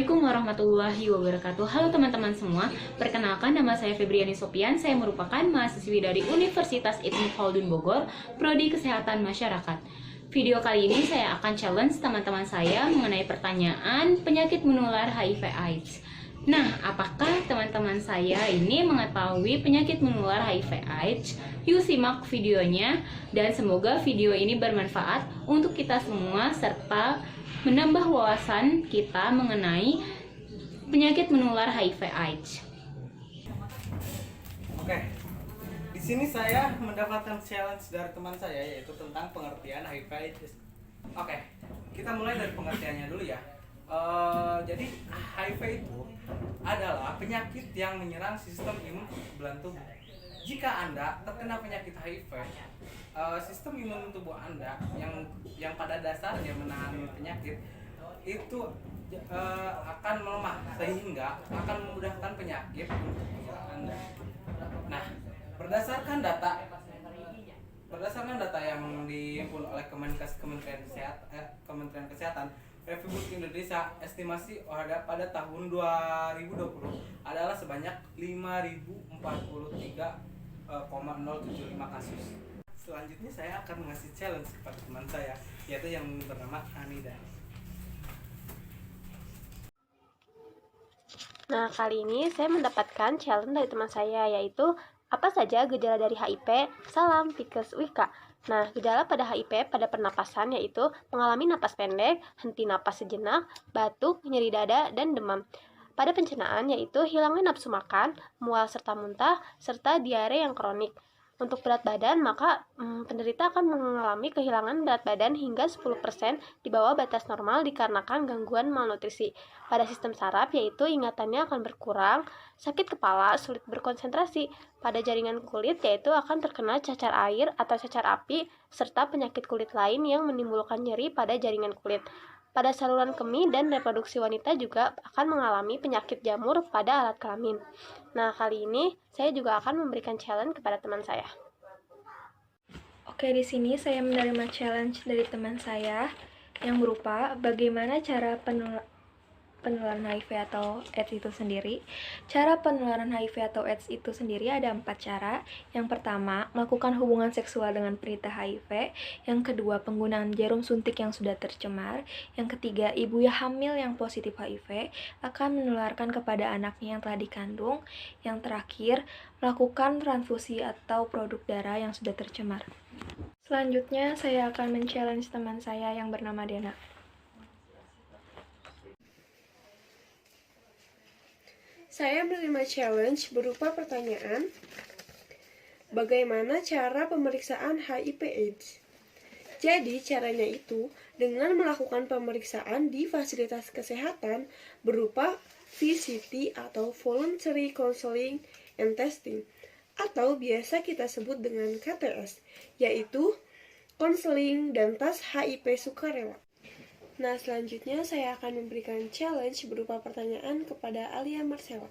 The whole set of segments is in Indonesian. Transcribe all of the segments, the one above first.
Assalamualaikum warahmatullahi wabarakatuh. Halo teman-teman semua, perkenalkan nama saya Febriani Sopian. Saya merupakan mahasiswi dari Universitas Ibnu Khaldun Bogor, Prodi Kesehatan Masyarakat. Video kali ini saya akan challenge teman-teman saya mengenai pertanyaan penyakit menular HIV/AIDS. Nah, apakah teman-teman saya ini mengetahui penyakit menular HIV/AIDS? Yuk simak videonya dan semoga video ini bermanfaat untuk kita semua serta menambah wawasan kita mengenai penyakit menular HIV/AIDS. Oke, di sini saya mendapatkan challenge dari teman saya yaitu tentang pengertian HIV/AIDS. Oke, kita mulai dari pengertiannya dulu ya. Jadi HIV itu adalah penyakit yang menyerang sistem imun kekebalan tubuh. Jika Anda terkena penyakit HIV, sistem imun tubuh Anda yang pada dasarnya menangani penyakit itu akan melemah sehingga akan memudahkan penyakit untuk menyerang Anda. Nah, berdasarkan data yang dihimpun oleh Kementerian Kesehatan Republik Indonesia, estimasi pada tahun 2020 adalah sebanyak 5.043,075 kasus. Selanjutnya saya akan mengasih challenge kepada teman saya, yaitu yang bernama Anida. Nah, kali ini saya mendapatkan challenge dari teman saya, yaitu apa saja gejala dari HIV? Salam, Pikes Wika. Nah, gejala pada HIV pada pernapasan yaitu mengalami napas pendek, henti napas sejenak, batuk, nyeri dada, dan demam. Pada pencernaan yaitu hilangnya nafsu makan, mual serta muntah, serta diare yang kronik. Untuk berat badan, maka penderita akan mengalami kehilangan berat badan hingga 10% di bawah batas normal dikarenakan gangguan malnutrisi. Pada sistem saraf, yaitu ingatannya akan berkurang, sakit kepala, sulit berkonsentrasi. Pada jaringan kulit, yaitu akan terkena cacar air atau cacar api, serta penyakit kulit lain yang menimbulkan nyeri pada jaringan kulit. Pada saluran kemih dan reproduksi wanita juga akan mengalami penyakit jamur pada alat kelamin. Nah, kali ini saya juga akan memberikan challenge kepada teman saya. Oke, di sini saya menerima challenge dari teman saya yang berupa bagaimana cara penularan HIV atau AIDS itu sendiri. Cara penularan HIV atau AIDS itu sendiri ada 4 cara. Yang pertama, melakukan hubungan seksual dengan penderita HIV. Yang kedua, penggunaan jarum suntik yang sudah tercemar. Yang ketiga, ibu hamil yang positif HIV akan menularkan kepada anaknya yang telah dikandung. Yang terakhir, melakukan transfusi atau produk darah yang sudah tercemar. Selanjutnya, saya akan men-challenge teman saya yang bernama Dena. Saya menerima challenge berupa pertanyaan, bagaimana cara pemeriksaan HIV/AIDS? Jadi caranya itu dengan melakukan pemeriksaan di fasilitas kesehatan berupa VCT atau Voluntary Counseling and Testing, atau biasa kita sebut dengan KTS, yaitu konseling dan tes HIV sukarela. Nah, selanjutnya saya akan memberikan challenge berupa pertanyaan kepada Alia Marcella.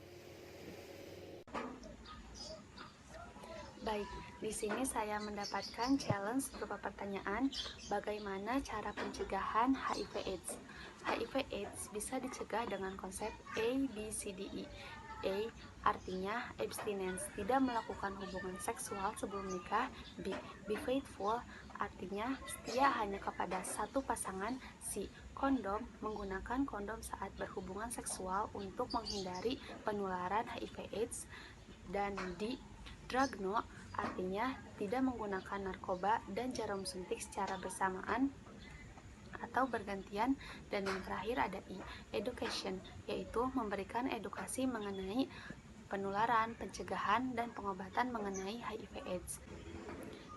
Baik, di sini saya mendapatkan challenge berupa pertanyaan bagaimana cara pencegahan HIV/AIDS. HIV/AIDS bisa dicegah dengan konsep ABCDE. A artinya abstinence, tidak melakukan hubungan seksual sebelum nikah. B, be faithful, artinya setia hanya kepada satu pasangan. C, kondom, menggunakan kondom saat berhubungan seksual untuk menghindari penularan HIV/AIDS. Dan D, drug no, artinya tidak menggunakan narkoba dan jarum suntik secara bersamaan atau bergantian. Dan yang terakhir ada I, education, yaitu memberikan edukasi mengenai penularan, pencegahan, dan pengobatan mengenai HIV/AIDS.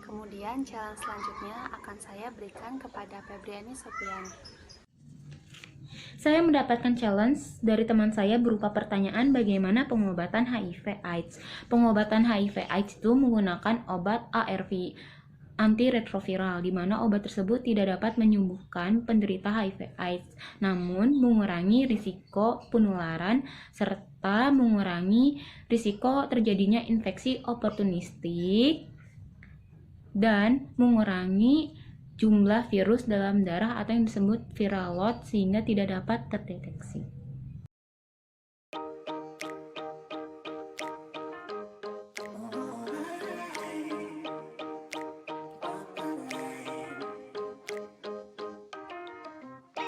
Kemudian challenge selanjutnya akan saya berikan kepada Febriani Sopian. Saya mendapatkan challenge dari teman saya berupa pertanyaan bagaimana pengobatan HIV/AIDS. Pengobatan HIV/AIDS itu menggunakan obat ARV, antiretroviral, di mana obat tersebut tidak dapat menyembuhkan penderita HIV/AIDS, namun mengurangi risiko penularan serta mengurangi risiko terjadinya infeksi oportunistik dan mengurangi jumlah virus dalam darah atau yang disebut viral load sehingga tidak dapat terdeteksi.